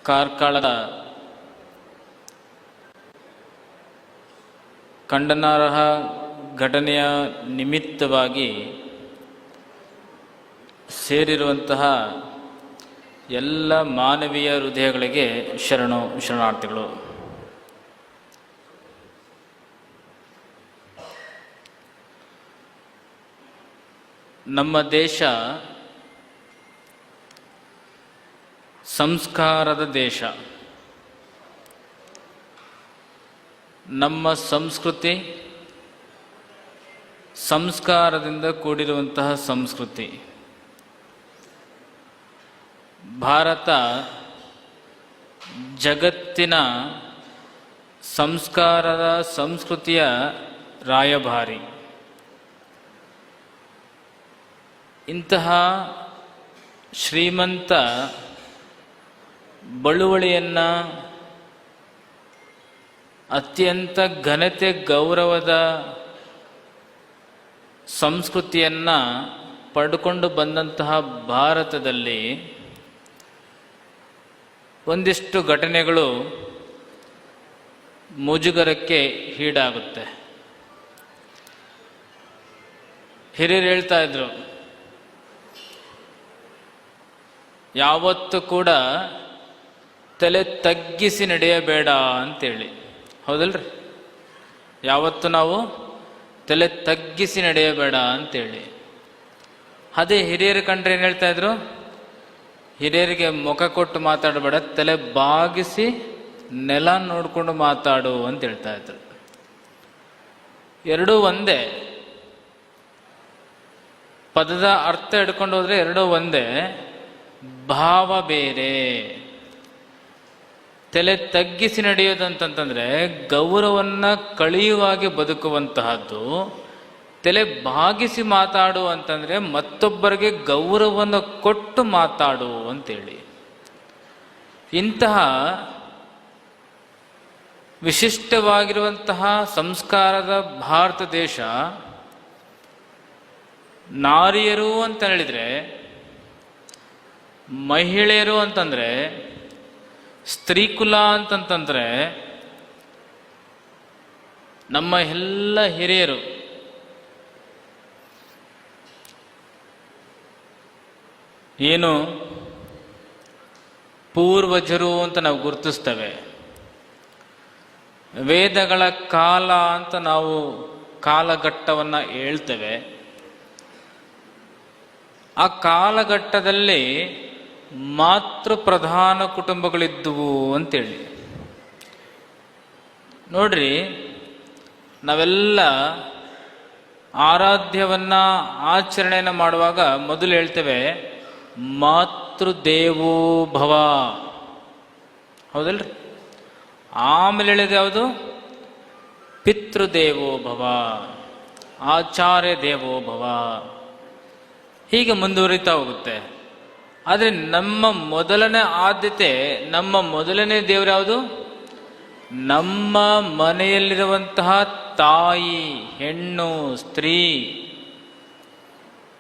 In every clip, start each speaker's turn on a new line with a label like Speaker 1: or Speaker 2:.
Speaker 1: ಕಾರ್ಕಳದ ಖಂಡನಾರ್ಹ ಘಟನೆಯ ನಿಮಿತ್ತವಾಗಿ ಸೇರಿರುವಂತಹ ಎಲ್ಲ ಮಾನವೀಯ ಹೃದಯಗಳಿಗೆ ಶರಣಾರ್ಥಿಗಳು. ನಮ್ಮ ದೇಶ ಸಂಸ್ಕಾರದ ದೇಶ. ನಮ್ಮ ಸಂಸ್ಕೃತಿ ಸಂಸ್ಕಾರದಿಂದ ಕೂಡಿರುವಂತಹ ಸಂಸ್ಕೃತಿ. ಭಾರತ ಜಗತ್ತಿನ ಸಂಸ್ಕಾರದ ಸಂಸ್ಕೃತಿಯ ರಾಯಭಾರಿ. ಇಂತಹ ಶ್ರೀಮಂತ ಬಳುವಳಿಯನ್ನು ಅತ್ಯಂತ ಘನತೆ ಗೌರವದ ಸಂಸ್ಕೃತಿಯನ್ನು ಪಡ್ಕೊಂಡು ಬಂದಂತಹ ಭಾರತದಲ್ಲಿ ಒಂದಿಷ್ಟು ಘಟನೆಗಳು ಮುಜುಗರಕ್ಕೆ ಈಡಾಗುತ್ತೆ. ಹಿರಿಯರು ಹೇಳ್ತಾ ಇದ್ರು, ಯಾವತ್ತೂ ಕೂಡ ತಲೆ ತಗ್ಗಿಸಿ ನಡೆಯಬೇಡ ಅಂತೇಳಿ. ಹೌದಲ್ರಿ? ಯಾವತ್ತು ನಾವು ತಲೆ ತಗ್ಗಿಸಿ ನಡೆಯಬೇಡ ಅಂತೇಳಿ. ಅದೇ ಹಿರಿಯರು ಕಂಡ್ರೆ ಏನು ಹೇಳ್ತಾ ಇದ್ರು? ಹಿರಿಯರಿಗೆ ಮುಖ ಕೊಟ್ಟು ಮಾತಾಡಬೇಡ, ತಲೆ ಬಾಗಿಸಿ ನೆಲ ನೋಡಿಕೊಂಡು ಮಾತಾಡು ಅಂತ ಹೇಳ್ತಾ ಇದ್ರು. ಎರಡೂ ಒಂದೇ, ಪದದ ಅರ್ಥ ಹಿಡ್ಕೊಂಡು ಹೋದ್ರೆ ಎರಡೂ ಒಂದೇ, ಭಾವ ಬೇರೆ. ತಲೆ ತಗ್ಗಿಸಿ ನಡೆಯೋದಂತಂತಂದ್ರೆ ಗೌರವನ್ನ ಕಳೆಯುವಾಗಿ ಬದುಕುವಂತಹದ್ದು. ತಲೆ ಬಾಗಿಸಿ ಮಾತಾಡು ಅಂತಂದ್ರೆ ಮತ್ತೊಬ್ಬರಿಗೆ ಗೌರವವನ್ನು ಕೊಟ್ಟು ಮಾತಾಡು ಅಂತೇಳಿ. ಇಂತಹ ವಿಶಿಷ್ಟವಾಗಿರುವಂತಹ ಸಂಸ್ಕಾರದ ಭಾರತ ದೇಶ ನಾರಿಯರು ಅಂತ ಹೇಳಿದ್ರೆ, ಮಹಿಳೆಯರು ಅಂತಂದ್ರೆ, ಸ್ತ್ರೀಕುಲ ಅಂತಂತಂದ್ರೆ ನಮ್ಮ ಎಲ್ಲ ಹಿರಿಯರು ಏನು ಪೂರ್ವಜರು ಅಂತ ನಾವು ಗುರುತಿಸ್ತೇವೆ. ವೇದಗಳ ಕಾಲ ಅಂತ ನಾವು ಕಾಲಘಟ್ಟವನ್ನು ಹೇಳ್ತೇವೆ. ಆ ಕಾಲಘಟ್ಟದಲ್ಲಿ ಮಾತೃ ಪ್ರಧಾನ ಕುಟುಂಬಗಳಿದ್ದುವು ಅಂತೇಳಿ. ನೋಡ್ರಿ, ನಾವೆಲ್ಲ ಆರಾಧ್ಯವನ್ನ ಆಚರಣೆಯನ್ನು ಮಾಡುವಾಗ ಮೊದಲು ಹೇಳ್ತೇವೆ ಮಾತೃದೇವೋ ಭವ. ಹೌದಲ್ರಿ? ಆಮೇಲೆ ಹೇಳಿದ ಯಾವುದು? ಪಿತೃದೇವೋ ಭವ, ಆಚಾರ್ಯ ದೇವೋ ಭವ. ಹೀಗೆ ಮುಂದುವರಿತಾ ಹೋಗುತ್ತೆ. ಆದರೆ ನಮ್ಮ ಮೊದಲನೇ ಆದ್ಯತೆ, ನಮ್ಮ ಮೊದಲನೇ ದೇವರು ಯಾವುದು? ನಮ್ಮ ಮನೆಯಲ್ಲಿರುವಂತಹ ತಾಯಿ, ಹೆಣ್ಣು, ಸ್ತ್ರೀ.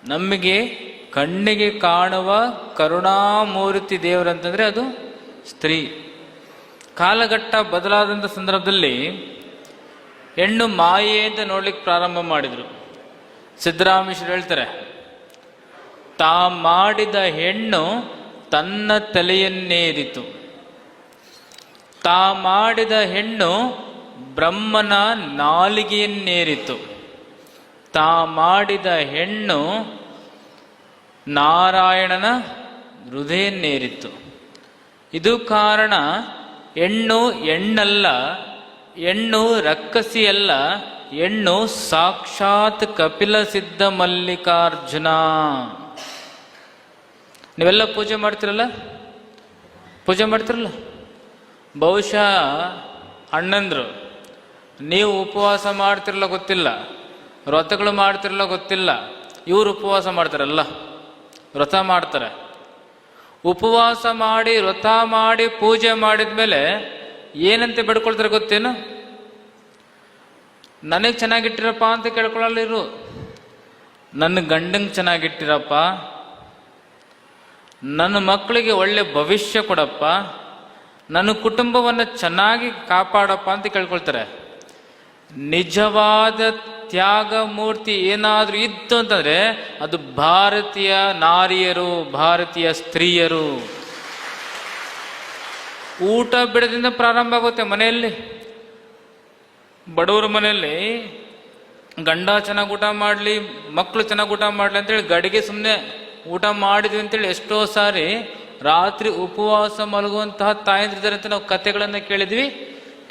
Speaker 1: ನಮಗೆ ಕಣ್ಣಿಗೆ ಕಾಣುವ ಕರುಣಾಮೂರ್ತಿ ದೇವರಂತಂದ್ರೆ ಅದು ಸ್ತ್ರೀ. ಕಾಲಘಟ್ಟ ಬದಲಾದಂಥ ಸಂದರ್ಭದಲ್ಲಿ ಹೆಣ್ಣು ಮಾಯೆ ಅಂತ ನೋಡ್ಲಿಕ್ಕೆ ಪ್ರಾರಂಭ ಮಾಡಿದ್ರು. ಸಿದ್ದರಾಮೇಶ್ವರ ಹೇಳ್ತಾರೆ, ತಾ ಮಾಡಿದ ಹೆಣ್ಣು ತನ್ನ ತಲೆಯನ್ನೇರಿತು. ತಾ ಮಾಡಿದ ಹೆಣ್ಣು ಬ್ರಹ್ಮನ ನಾಲಿಗೆಯನ್ನೇರಿತು. ತಾ ಮಾಡಿದ ಹೆಣ್ಣು ನಾರಾಯಣನ ಹೃದಯನ್ನೇರಿತು. ಇದು ಕಾರಣ. ಹೆಣ್ಣು ಹೆಣ್ಣಲ್ಲ, ಹೆಣ್ಣು ರಕ್ಕಸಿಯಲ್ಲ, ಹೆಣ್ಣು ಸಾಕ್ಷಾತ್ ಕಪಿಲ ಸಿದ್ಧ ಮಲ್ಲಿಕಾರ್ಜುನ. ನೀವೆಲ್ಲ ಪೂಜೆ ಮಾಡ್ತಿರಲ್ಲ? ಬಹುಶಃ ಅಣ್ಣಂದ್ರು ನೀವು ಉಪವಾಸ ಮಾಡ್ತಿರಲ್ಲ ಗೊತ್ತಿಲ್ಲ, ವ್ರತಗಳು ಮಾಡ್ತಿರಲ್ಲ ಗೊತ್ತಿಲ್ಲ, ಇವರು ಉಪವಾಸ ಮಾಡ್ತಾರಲ್ಲ, ವ್ರತ ಮಾಡ್ತಾರೆ. ಉಪವಾಸ ಮಾಡಿ ವ್ರತ ಮಾಡಿ ಪೂಜೆ ಮಾಡಿದ್ಮೇಲೆ ಏನಂತೆ ಬೇಡ್ಕೊಳ್ತಾರೆ ಗೊತ್ತೇನು? ನನಗೆ ಚೆನ್ನಾಗಿಟ್ಟಿರಪ್ಪ ಅಂತ ಕೇಳ್ಕೊಳ್ಳಲ್ಲ ಇರು, ನನ್ನ ಗಂಡಂಗೆ ಚೆನ್ನಾಗಿಟ್ಟಿರಪ್ಪ, ನನ್ನ ಮಕ್ಕಳಿಗೆ ಒಳ್ಳೆ ಭವಿಷ್ಯ ಕೊಡಪ್ಪ, ನನ್ನ ಕುಟುಂಬವನ್ನು ಚೆನ್ನಾಗಿ ಕಾಪಾಡಪ್ಪ ಅಂತ ಕೇಳ್ಕೊಳ್ತಾರೆ. ನಿಜವಾದ ತ್ಯಾಗ ಮೂರ್ತಿ ಏನಾದರೂ ಇತ್ತು ಅಂತಂದ್ರೆ ಅದು ಭಾರತೀಯ ನಾರಿಯರು, ಭಾರತೀಯ ಸ್ತ್ರೀಯರು. ಊಟ ಬಿಡದಿಂದ ಪ್ರಾರಂಭ ಆಗುತ್ತೆ ಮನೆಯಲ್ಲಿ. ಬಡವರ ಮನೆಯಲ್ಲಿ ಗಂಡ ಚೆನ್ನಾಗಿ ಊಟ ಮಾಡಲಿ, ಮಕ್ಕಳು ಚೆನ್ನಾಗಿ ಊಟ ಮಾಡಲಿ ಅಂತೇಳಿ ಗಡಿಗೆ ಸುಮ್ಮನೆ ಊಟ ಮಾಡಿದ್ವಿ ಅಂತೇಳಿ ಎಷ್ಟೋ ಸಾರಿ ರಾತ್ರಿ ಉಪವಾಸ ಮಲಗುವಂತಹ ತಾಯಂದ್ರಿದ್ದಾರೆ ಅಂತ ನಾವು ಕಥೆಗಳನ್ನು ಕೇಳಿದ್ವಿ,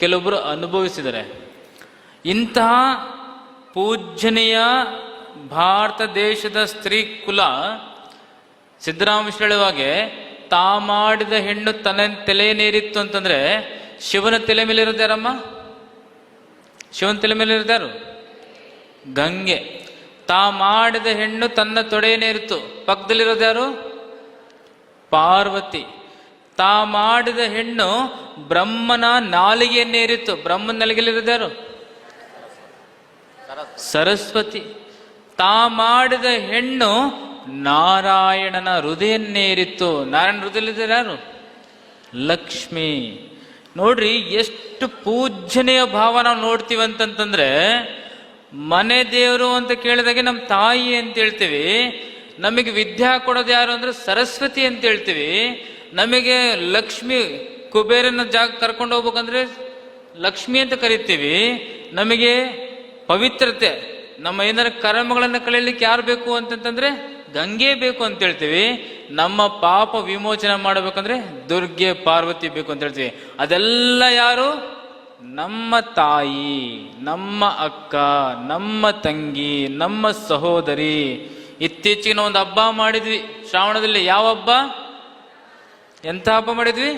Speaker 1: ಕೆಲವೊಬ್ಬರು ಅನುಭವಿಸಿದ್ದಾರೆ. ಇಂತಹ ಪೂಜ್ಯನೀಯ ಭಾರತ ದೇಶದ ಸ್ತ್ರೀ ಕುಲ ಸಿದ್ದರಾಮ ಹೇಳುವಾಗೆ ತಾ ಮಾಡಿದ ಹೆಣ್ಣು ತಲೆನೇರಿತ್ತು ಅಂತಂದ್ರೆ ಶಿವನ ತಲೆ ಮೇಲೆ ಇರೋದು ಯಾರಮ್ಮ? ಶಿವನ ತಲೆ ಮೇಲೆ ಇರೋದು ಯಾರು? ಗಂಗೆ. ತಾ ಮಾಡಿದ ಹೆಣ್ಣು ತನ್ನ ತೊಡೆಯನ್ನೇರಿತ್ತು, ಪಕ್ಕದಲ್ಲಿರೋದು ಯಾರು? ಪಾರ್ವತಿ. ತಾ ಮಾಡಿದ ಹೆಣ್ಣು ಬ್ರಹ್ಮನ ನಾಲಿಗೆಯನ್ನೇರಿತ್ತು, ಬ್ರಹ್ಮನ ನಾಲಿಗೆಯಲ್ಲಿರೋದು ಯಾರು? ಸರಸ್ವತಿ. ತಾ ಮಾಡಿದ ಹೆಣ್ಣು ನಾರಾಯಣನ ಹೃದಯನ್ನೇರಿತ್ತು, ನಾರಾಯಣ ಹೃದಯದಲ್ಲಿದ್ದಾರೆ ಯಾರು? ಲಕ್ಷ್ಮಿ. ನೋಡ್ರಿ ಎಷ್ಟು ಪೂಜ್ಯನೀಯ ಭಾವ ನಾವು ನೋಡ್ತೀವಿ ಅಂತಂತಂದ್ರೆ, ಮನೆ ದೇವರು ಅಂತ ಕೇಳಿದಾಗೆ ನಮ್ಮ ತಾಯಿ ಅಂತ ಹೇಳ್ತೀವಿ, ನಮಗೆ ವಿದ್ಯಾ ಕೊಡೋದು ಯಾರು ಅಂದ್ರೆ ಸರಸ್ವತಿ ಅಂತ ಹೇಳ್ತೀವಿ, ನಮಗೆ ಲಕ್ಷ್ಮಿ ಕುಬೇರನ ಜಾಗ ಕರ್ಕೊಂಡು ಹೋಗ್ಬೇಕಂದ್ರೆ ಲಕ್ಷ್ಮಿ ಅಂತ ಕರಿತೀವಿ, ನಮಗೆ ಪವಿತ್ರತೆ ನಮ್ಮ ಏನಾರ ಕರ್ಮಗಳನ್ನು ಕಳೆಯಲಿಕ್ಕೆ ಯಾರು ಬೇಕು ಅಂತಂತಂದ್ರೆ ಗಂಗೆ ಬೇಕು ಅಂತ ಹೇಳ್ತೀವಿ, ನಮ್ಮ ಪಾಪ ವಿಮೋಚನೆ ಮಾಡಬೇಕಂದ್ರೆ ದುರ್ಗೆ ಪಾರ್ವತಿ ಬೇಕು ಅಂತ ಹೇಳ್ತೀವಿ. ಅದೆಲ್ಲ ಯಾರು? ನಮ್ಮ ತಾಯಿ, ನಮ್ಮ ಅಕ್ಕ, ನಮ್ಮ ತಂಗಿ, ನಮ್ಮ ಸಹೋದರಿ. ಇತ್ತೀಚಿನ ಒಂದು ಹಬ್ಬ ಮಾಡಿದ್ವಿ ಶ್ರಾವಣದಲ್ಲಿ. ಯಾವ ಹಬ್ಬ? ಎಂಥ ಹಬ್ಬ ಮಾಡಿದ್ವಿ?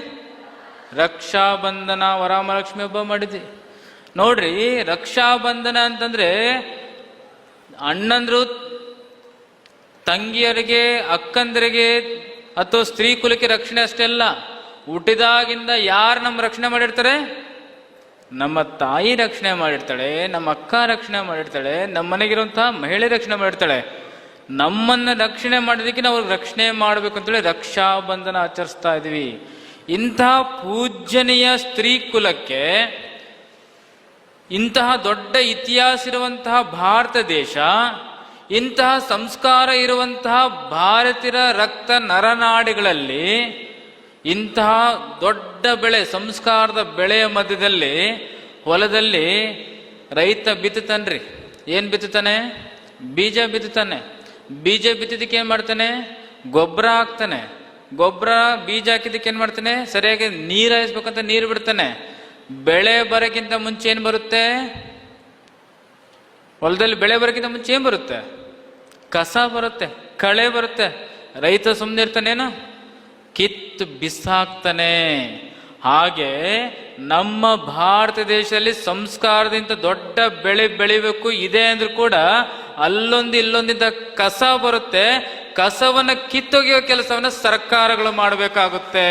Speaker 1: ರಕ್ಷಾಬಂಧನ, ವರಮಹಾಲಕ್ಷ್ಮಿ ಹಬ್ಬ ಮಾಡಿದ್ವಿ. ನೋಡ್ರಿ, ರಕ್ಷಾಬಂಧನ ಅಂತಂದ್ರೆ ಅಣ್ಣಂದ್ರು ತಂಗಿಯರಿಗೆ, ಅಕ್ಕಂದರಿಗೆ ಅಥವಾ ಸ್ತ್ರೀ ಕುಲಕ್ಕೆ ರಕ್ಷಣೆ ಅಷ್ಟೇ ಅಲ್ಲ, ಹುಟ್ಟಿದಾಗಿಂದ ಯಾರು ನಮ್ಮ ರಕ್ಷಣೆ ಮಾಡಿರ್ತಾರೆ? ನಮ್ಮ ತಾಯಿ ರಕ್ಷಣೆ ಮಾಡಿರ್ತಾಳೆ, ನಮ್ಮ ಅಕ್ಕ ರಕ್ಷಣೆ ಮಾಡಿರ್ತಾಳೆ, ನಮ್ಮ ಮನೆಗಿರುವಂತಹ ಮಹಿಳೆ ರಕ್ಷಣೆ ಮಾಡಿರ್ತಾಳೆ. ನಮ್ಮನ್ನ ರಕ್ಷಣೆ ಮಾಡೋದಕ್ಕೆ ನಾವು ರಕ್ಷಣೆ ಮಾಡಬೇಕು ಅಂತೇಳಿ ರಕ್ಷಾಬಂಧನ ಆಚರಿಸ್ತಾ ಇದ್ವಿ. ಇಂತಹ ಪೂಜ್ಯನೀಯ ಸ್ತ್ರೀ ಕುಲಕ್ಕೆ ಇಂತಹ ದೊಡ್ಡ ಇತಿಹಾಸ ಇರುವಂತಹ ಭಾರತ ದೇಶ, ಇಂತಹ ಸಂಸ್ಕಾರ ಇರುವಂತಹ ಭಾರತೀಯರ ರಕ್ತ ನರನಾಡಿಗಳಲ್ಲಿ ಇಂತಹ ದೊಡ್ಡ ಬೆಳೆ, ಸಂಸ್ಕಾರದ ಬೆಳೆಯ ಮಧ್ಯದಲ್ಲಿ ಹೊಲದಲ್ಲಿ ರೈತ ಬಿತ್ತುತ್ತಾನ್ರಿ. ಏನ್ ಬಿತ್ತುತ್ತಾನೆ? ಬೀಜ ಬಿತ್ತುತ್ತಾನೆ. ಬೀಜ ಬಿತ್ತಿದ್ದಕ್ಕೆ ಏನ್ ಮಾಡ್ತಾನೆ? ಗೊಬ್ಬರ ಹಾಕ್ತಾನೆ. ಗೊಬ್ಬರ ಬೀಜ ಹಾಕಿದ್ದಕ್ಕೆ ಏನ್ ಮಾಡ್ತಾನೆ? ಸರಿಯಾಗಿ ನೀರು ಹಾಯಿಸ್ಬೇಕಂತ ನೀರು ಬಿಡ್ತಾನೆ. ಬೆಳೆ ಬರೋಕ್ಕಿಂತ ಮುಂಚೆ ಏನ್ ಬರುತ್ತೆ? ಹೊಲದಲ್ಲಿ ಬೆಳೆ ಬರೋಕ್ಕಿಂತ ಮುಂಚೆ ಏನ್ ಬರುತ್ತೆ? ಕಸ ಬರುತ್ತೆ, ಕಳೆ ಬರುತ್ತೆ. ರೈತ ಸುಮ್ಮನೆ ಇರ್ತಾನೇನು? ಕಿತ್ತು ಬಿಸಾಕ್ತಾನೆ. ಹಾಗೆ ನಮ್ಮ ಭಾರತ ದೇಶದಲ್ಲಿ ಸಂಸ್ಕಾರದಿಂದ ದೊಡ್ಡ ಬೆಳೆ ಬೆಳಿಬೇಕು ಇದೆ ಅಂದ್ರೂ ಕೂಡ ಅಲ್ಲೊಂದು ಇಲ್ಲೊಂದಿಂದ ಕಸ ಬರುತ್ತೆ. ಕಸವನ್ನ ಕಿತ್ತೊಗೆಯೋ ಕೆಲಸವನ್ನ ಸರ್ಕಾರಗಳು ಮಾಡಬೇಕಾಗುತ್ತೆ.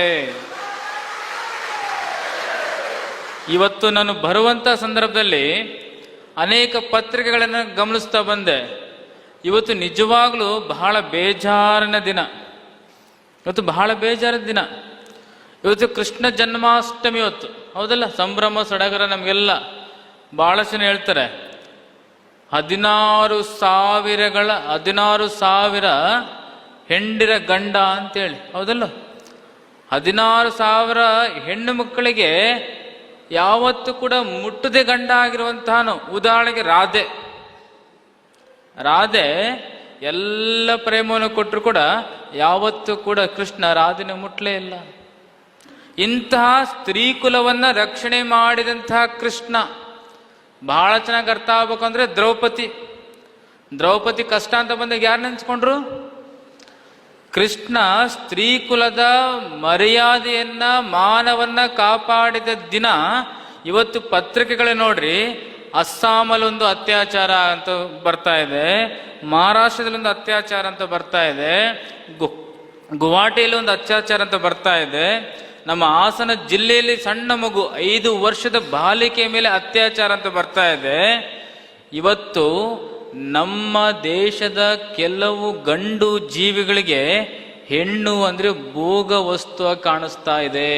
Speaker 1: ಇವತ್ತು ನಾನು ಬರುವಂತ ಸಂದರ್ಭದಲ್ಲಿ ಅನೇಕ ಪತ್ರಿಕೆಗಳನ್ನು ಗಮನಿಸ್ತಾ ಬಂದೆ. ಇವತ್ತು ನಿಜವಾಗ್ಲೂ ಬಹಳ ಬೇಜಾರಿನ ದಿನ. ಇವತ್ತು ಬಹಳ ಬೇಜಾರಿನ ದಿನ. ಇವತ್ತು ಕೃಷ್ಣ ಜನ್ಮಾಷ್ಟಮಿ ಇವತ್ತು, ಹೌದಲ್ಲ? ಸಂಭ್ರಮ ಸಡಗರ ನಮಗೆಲ್ಲ. ಬಹಳ ಜನ ಹೇಳ್ತಾರೆ 16,000 ಹೆಂಡಿರ ಗಂಡ ಅಂತೇಳಿ, ಹೌದಲ್ಲ? 16,000 ಹೆಣ್ಣು ಮಕ್ಕಳಿಗೆ ಯಾವತ್ತು ಕೂಡ ಮುಟ್ಟದೆ ಗಂಡ ಆಗಿರುವಂತಹನು. ಉದಾಹರಣೆಗೆ ರಾಧೆ ಎಲ್ಲ ಪ್ರೇಮವನ್ನು ಕೊಟ್ಟರು ಕೂಡ ಯಾವತ್ತೂ ಕೂಡ ಕೃಷ್ಣ ರಾಧೆನ ಮುಟ್ಲೇ ಇಲ್ಲ. ಇಂತಹ ಸ್ತ್ರೀ ಕುಲವನ್ನ ರಕ್ಷಣೆ ಮಾಡಿದಂತಹ ಕೃಷ್ಣ ಬಹಳ ಚೆನ್ನಾಗಿ ಅರ್ಥ ಆಗ್ಬೇಕು ಅಂದ್ರೆ ದ್ರೌಪದಿ ಕಷ್ಟ ಅಂತ ಬಂದಾಗ ಯಾರು ನೆನ್ಸ್ಕೊಂಡ್ರು? ಕೃಷ್ಣ ಸ್ತ್ರೀ ಕುಲದ ಮರ್ಯಾದೆಯನ್ನ, ಮಾನವನ್ನ ಕಾಪಾಡಿದ ದಿನ. ಇವತ್ತು ಪತ್ರಿಕೆಗಳೇ ನೋಡ್ರಿ, ಅಸ್ಸಾಮಲ್ಲಿ ಒಂದು ಅತ್ಯಾಚಾರ ಅಂತ ಬರ್ತಾ ಇದೆ, ಮಹಾರಾಷ್ಟ್ರದಲ್ಲಿ ಒಂದು ಅತ್ಯಾಚಾರ ಅಂತ ಬರ್ತಾ ಇದೆ, ಗುವಾಹಟಿಯಲ್ಲಿ ಒಂದು ಅತ್ಯಾಚಾರ ಅಂತ ಬರ್ತಾ ಇದೆ, ನಮ್ಮ ಹಾಸನ ಜಿಲ್ಲೆಯಲ್ಲಿ ಸಣ್ಣ ಮಗು 5 ವರ್ಷದ ಬಾಲಿಕೆ ಮೇಲೆ ಅತ್ಯಾಚಾರ ಅಂತ ಬರ್ತಾ ಇದೆ. ಇವತ್ತು ನಮ್ಮ ದೇಶದ ಕೆಲವು ಗಂಡು ಜೀವಿಗಳಿಗೆ ಹೆಣ್ಣು ಅಂದ್ರೆ ಭೋಗ ವಸ್ತು ಕಾಣಿಸ್ತಾ ಇದೆ.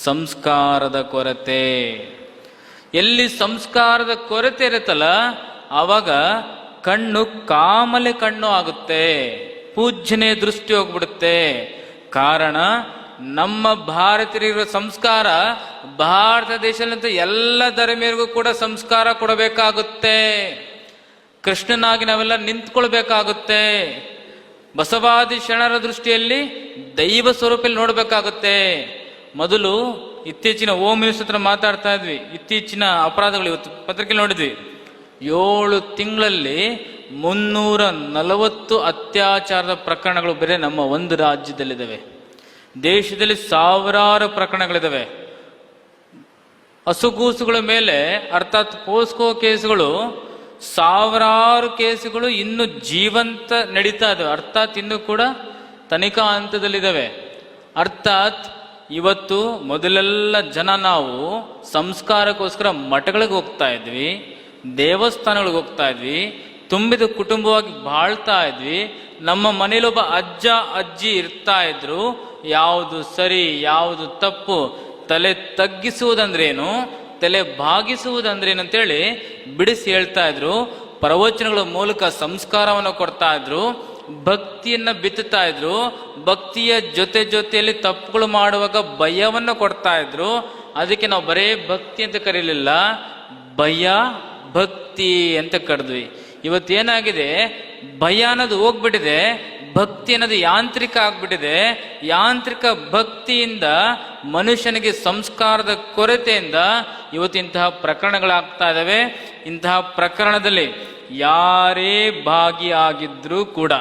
Speaker 1: ಸಂಸ್ಕಾರದ ಕೊರತೆ. ಎಲ್ಲಿ ಸಂಸ್ಕಾರದ ಕೊರತೆ ಇರುತ್ತಲ್ಲ ಆವಾಗ ಕಣ್ಣು ಕಾಮಲೆ ಕಣ್ಣು ಆಗುತ್ತೆ, ಪೂಜ್ಯನೆಯ ದೃಷ್ಟಿ ಹೋಗ್ಬಿಡುತ್ತೆ. ಕಾರಣ ನಮ್ಮ ಭಾರತೀಯರಿಗಿರೋ ಸಂಸ್ಕಾರ ಭಾರತ ದೇಶದಂತ ಎಲ್ಲ ಧರ್ಮೀಯರಿಗೂ ಕೂಡ ಸಂಸ್ಕಾರ ಕೊಡಬೇಕಾಗುತ್ತೆ. ಕೃಷ್ಣನಾಗಿ ನಾವೆಲ್ಲ ನಿಂತ್ಕೊಳ್ಬೇಕಾಗುತ್ತೆ. ಬಸವಾದಿ ಶರಣರ ದೃಷ್ಟಿಯಲ್ಲಿ ದೈವ ಸ್ವರೂಪದಲ್ಲಿ ನೋಡ್ಬೇಕಾಗುತ್ತೆ. ಮೊದಲು ಇತ್ತೀಚಿನ ಹೋಮ್ ಮಿನಿಸ್ಟರ್ ಹತ್ರ ಮಾತಾಡ್ತಾ ಇದ್ವಿ, ಇತ್ತೀಚಿನ ಅಪರಾಧಗಳು ಇವತ್ತು ಪತ್ರಿಕೆ ನೋಡಿದ್ವಿ. 7 ತಿಂಗಳಲ್ಲಿ 340 ಅತ್ಯಾಚಾರದ ಪ್ರಕರಣಗಳು ಬೇರೆ ನಮ್ಮ ಒಂದು ರಾಜ್ಯದಲ್ಲಿದ್ದಾವೆ. ದೇಶದಲ್ಲಿ ಸಾವಿರಾರು ಪ್ರಕರಣಗಳಿದ್ದಾವೆ. ಹಸುಗೂಸುಗಳ ಮೇಲೆ ಅರ್ಥಾತ್ ಪೋಸ್ಕೋ ಕೇಸುಗಳು, ಸಾವಿರಾರು ಕೇಸುಗಳು ಇನ್ನು ಜೀವಂತ ನಡೀತಾ ಇದ್ದಾವೆ. ಅರ್ಥಾತ್ ಇನ್ನೂ ಕೂಡ ತನಿಖಾ ಹಂತದಲ್ಲಿದ್ದಾವೆ. ಅರ್ಥಾತ್ ಇವತ್ತು ಮೊದಲೆಲ್ಲ ಜನ ನಾವು ಸಂಸ್ಕಾರಕ್ಕೋಸ್ಕರ ಮಠಗಳಿಗೆ ಹೋಗ್ತಾ ಇದ್ವಿ, ದೇವಸ್ಥಾನಗಳಿಗೆ ಹೋಗ್ತಾ ಇದ್ವಿ, ತುಂಬಿದ ಕುಟುಂಬವಾಗಿ ಬಾಳ್ತಾ ಇದ್ವಿ. ನಮ್ಮ ಮನೇಲಿ ಒಬ್ಬ ಅಜ್ಜ ಅಜ್ಜಿ ಇರ್ತಾ ಇದ್ರು. ಯಾವುದು ಸರಿ ಯಾವುದು ತಪ್ಪು, ತಲೆ ತಗ್ಗಿಸುವುದಂದ್ರೇನು, ತಲೆ ಭಾಗಿಸುವುದಂದ್ರೇನು ಅಂತೇಳಿ ಬಿಡಿಸಿ ಹೇಳ್ತಾ ಇದ್ರು. ಪ್ರವಚನಗಳ ಮೂಲಕ ಸಂಸ್ಕಾರವನ್ನು ಕೊಡ್ತಾ ಇದ್ರು, ಭಕ್ತಿಯನ್ನ ಬಿತ್ತುತ್ತಾ ಇದ್ರು. ಭಕ್ತಿಯ ಜೊತೆಯಲ್ಲಿ ತಪ್ಪುಗಳು ಮಾಡುವಾಗ ಭಯವನ್ನು ಕೊಡ್ತಾ ಇದ್ರು. ಅದಕ್ಕೆ ನಾವು ಬರೇ ಭಕ್ತಿ ಅಂತ ಕರೀಲಿಲ್ಲ, ಭಯ ಭಕ್ತಿ ಅಂತ ಕರೆದ್ವಿ. ಇವತ್ತೇನಾಗಿದೆ, ಭಯ ಅನ್ನೋದು ಹೋಗ್ಬಿಟ್ಟಿದೆ, ಭಕ್ತಿ ಅನ್ನೋದು ಯಾಂತ್ರಿಕ ಆಗ್ಬಿಟ್ಟಿದೆ. ಯಾಂತ್ರಿಕ ಭಕ್ತಿಯಿಂದ ಮನುಷ್ಯನಿಗೆ ಸಂಸ್ಕಾರದ ಕೊರತೆಯಿಂದ ಇವತ್ತು ಇಂತಹ ಪ್ರಕರಣಗಳಾಗ್ತಾ ಇದ್ದಾವೆ. ಇಂತಹ ಪ್ರಕರಣದಲ್ಲಿ ಯಾರೇ ಭಾಗಿಯಾಗಿದ್ರೂ ಕೂಡ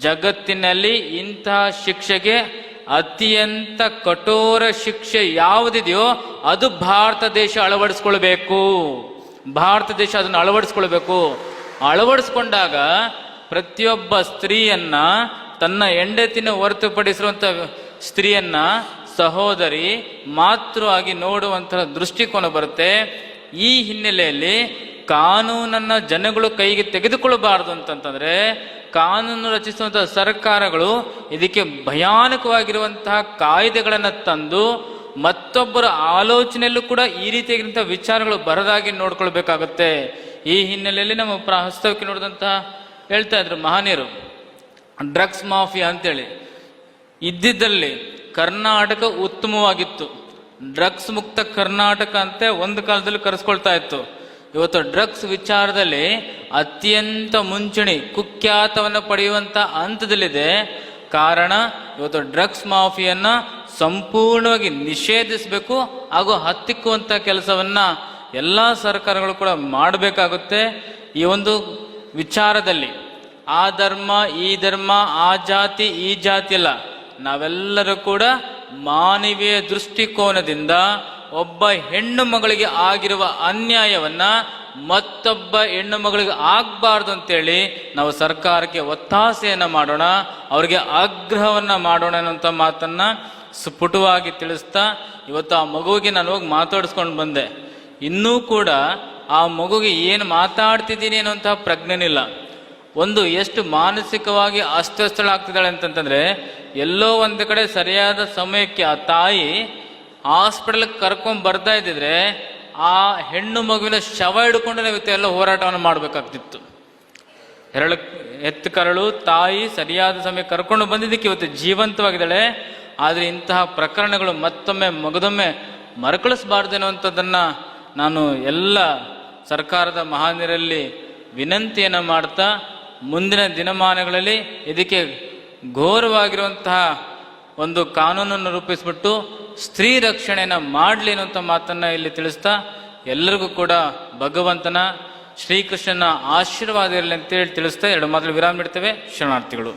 Speaker 1: ಜಗತ್ತಿನಲ್ಲಿ ಇಂತಹ ಶಿಕ್ಷೆಗೆ ಅತ್ಯಂತ ಕಠೋರ ಶಿಕ್ಷೆ ಯಾವುದಿದೆಯೋ ಅದು ಭಾರತ ದೇಶ ಅಳವಡಿಸ್ಕೊಳ್ಬೇಕು. ಭಾರತ ದೇಶ ಅದನ್ನು ಅಳವಡಿಸ್ಕೊಳ್ಬೇಕು. ಅಳವಡಿಸ್ಕೊಂಡಾಗ ಪ್ರತಿಯೊಬ್ಬ ಸ್ತ್ರೀಯನ್ನ, ತನ್ನ ಹೆಂಡತಿನ ಹೊರತುಪಡಿಸಿರುವಂಥ ಸ್ತ್ರೀಯನ್ನ ಸಹೋದರಿ, ಮಾತೃ ಆಗಿ ನೋಡುವಂತಹ ದೃಷ್ಟಿಕೋನ ಬರುತ್ತೆ. ಈ ಹಿನ್ನೆಲೆಯಲ್ಲಿ ಕಾನೂನನ್ನ ಜನಗಳು ಕೈಗೆ ತೆಗೆದುಕೊಳ್ಳಬಾರದು ಅಂತಂತಂದ್ರೆ ಕಾನೂನು ರಚಿಸುವಂತಹ ಸರ್ಕಾರಗಳು ಇದಕ್ಕೆ ಭಯಾನಕವಾಗಿರುವಂತಹ ಕಾಯ್ದೆಗಳನ್ನು ತಂದು ಮತ್ತೊಬ್ಬರ ಆಲೋಚನೆಯಲ್ಲೂ ಕೂಡ ಈ ರೀತಿಯಾಗಿರುವಂತಹ ವಿಚಾರಗಳು ಬರದಾಗಿ ನೋಡ್ಕೊಳ್ಬೇಕಾಗತ್ತೆ. ಈ ಹಿನ್ನೆಲೆಯಲ್ಲಿ ನಮ್ಮ ಹಸ್ತಕ್ಕೆ ನೋಡಿದಂತಹ ಹೇಳ್ತಾ ಇದ್ರು ಮಹನೀಯರು, ಡ್ರಗ್ಸ್ ಮಾಫಿಯಾ ಅಂತೇಳಿ ಇದ್ದಿದ್ದಲ್ಲಿ ಕರ್ನಾಟಕ ಉತ್ತಮವಾಗಿತ್ತು. ಡ್ರಗ್ಸ್ ಮುಕ್ತ ಕರ್ನಾಟಕ ಅಂತ ಒಂದು ಕಾಲದಲ್ಲಿ ಕರೆಸ್ಕೊಳ್ತಾ ಇತ್ತು. ಇವತ್ತು ಡ್ರಗ್ಸ್ ವಿಚಾರದಲ್ಲಿ ಅತ್ಯಂತ ಮುಂಚೂಣಿ ಕುಖ್ಯಾತವನ್ನು ಪಡೆಯುವಂತ ಹಂತದಲ್ಲಿದೆ. ಕಾರಣ ಇವತ್ತು ಡ್ರಗ್ಸ್ ಮಾಫಿಯನ್ನ ಸಂಪೂರ್ಣವಾಗಿ ನಿಷೇಧಿಸಬೇಕು ಹಾಗೂ ಹತ್ತಿಕ್ಕುವಂತ ಕೆಲಸವನ್ನ ಎಲ್ಲ ಸರ್ಕಾರಗಳು ಕೂಡ ಮಾಡಬೇಕಾಗುತ್ತೆ. ಈ ಒಂದು ವಿಚಾರದಲ್ಲಿ ಆ ಧರ್ಮ ಈ ಧರ್ಮ, ಆ ಜಾತಿ ಈ ಜಾತಿ ಅಲ್ಲ, ನಾವೆಲ್ಲರೂ ಕೂಡ ಮಾನವೀಯ ದೃಷ್ಟಿಕೋನದಿಂದ ಒಬ್ಬ ಹೆಣ್ಣು ಮಗಳಿಗೆ ಆಗಿರುವ ಅನ್ಯಾಯವನ್ನ ಮತ್ತೊಬ್ಬ ಹೆಣ್ಣು ಮಗಳಿಗೆ ಆಗ್ಬಾರ್ದು ಅಂತೇಳಿ ನಾವು ಸರ್ಕಾರಕ್ಕೆ ಒತ್ತಾಸೆಯನ್ನ ಮಾಡೋಣ, ಅವ್ರಿಗೆ ಆಗ್ರಹವನ್ನ ಮಾಡೋಣ ಅನ್ನುವಂಥ ಮಾತನ್ನ ಸ್ಫುಟವಾಗಿ ತಿಳಿಸ್ತಾ ಇವತ್ತು ಆ ಮಗುವಿಗೆ ನಾನು ಹೋಗಿ ಮಾತಾಡಿಸ್ಕೊಂಡು ಬಂದೆ. ಇನ್ನೂ ಕೂಡ ಆ ಮಗುಗೆ ಏನು ಮಾತಾಡ್ತಿದ್ದೀನಿ ಅನ್ನುವಂತಹ ಪ್ರಜ್ಞೆನಿಲ್ಲ. ಒಂದು ಎಷ್ಟು ಮಾನಸಿಕವಾಗಿ ಅಸ್ವಸ್ಥಳಾಗ್ತಿದ್ದಾಳೆ ಅಂತಂತಂದ್ರೆ, ಎಲ್ಲೋ ಒಂದು ಕಡೆ ಸರಿಯಾದ ಸಮಯಕ್ಕೆ ಆ ತಾಯಿ ಹಾಸ್ಪಿಟಲ್ಗೆ ಕರ್ಕೊಂಡ್ ಬರ್ತಾ ಇದ್ದಿದ್ರೆ ಆ ಹೆಣ್ಣು ಮಗುವಿನ ಶವ ಹಿಡ್ಕೊಂಡು ನಾವು ಎಲ್ಲ ಹೋರಾಟವನ್ನು ಮಾಡಬೇಕಾಗ್ತಿತ್ತು. ಎತ್ತು ಕರಳು ತಾಯಿ ಸರಿಯಾದ ಸಮಯ ಕರ್ಕೊಂಡು ಬಂದಿದ್ದಕ್ಕೆ ಇವತ್ತು ಜೀವಂತವಾಗಿದ್ದಾಳೆ. ಆದರೆ ಇಂತಹ ಪ್ರಕರಣಗಳು ಮತ್ತೊಮ್ಮೆ ಮಗದೊಮ್ಮೆ ಮರುಕಳಿಸಬಾರ್ದು ಅನ್ನುವಂಥದ್ದನ್ನ ನಾನು ಎಲ್ಲ ಸರ್ಕಾರದ ಮಹಾನೀಯರಲ್ಲಿ ವಿನಂತಿಯನ್ನು ಮಾಡ್ತಾ ಮುಂದಿನ ದಿನಮಾನಗಳಲ್ಲಿ ಇದಕ್ಕೆ ಘೋರವಾಗಿರುವಂತಹ ಒಂದು ಕಾನೂನನ್ನು ರೂಪಿಸ್ಬಿಟ್ಟು ಸ್ತ್ರೀ ರಕ್ಷಣೆಯನ್ನು ಮಾಡಲಿ ಅನ್ನುವಂಥ ಮಾತನ್ನ ಇಲ್ಲಿ ತಿಳಿಸ್ತಾ ಎಲ್ಲರಿಗೂ ಕೂಡ ಭಗವಂತನ ಶ್ರೀಕೃಷ್ಣನ ಆಶೀರ್ವಾದ ಇರಲಿ ಅಂತೇಳಿ ತಿಳಿಸ್ತಾ 2 ಮಾತುಗಳು ವಿರಾಮ ನೀಡ್ತೇವೆ. ಶರಣಾರ್ಥಿಗಳು.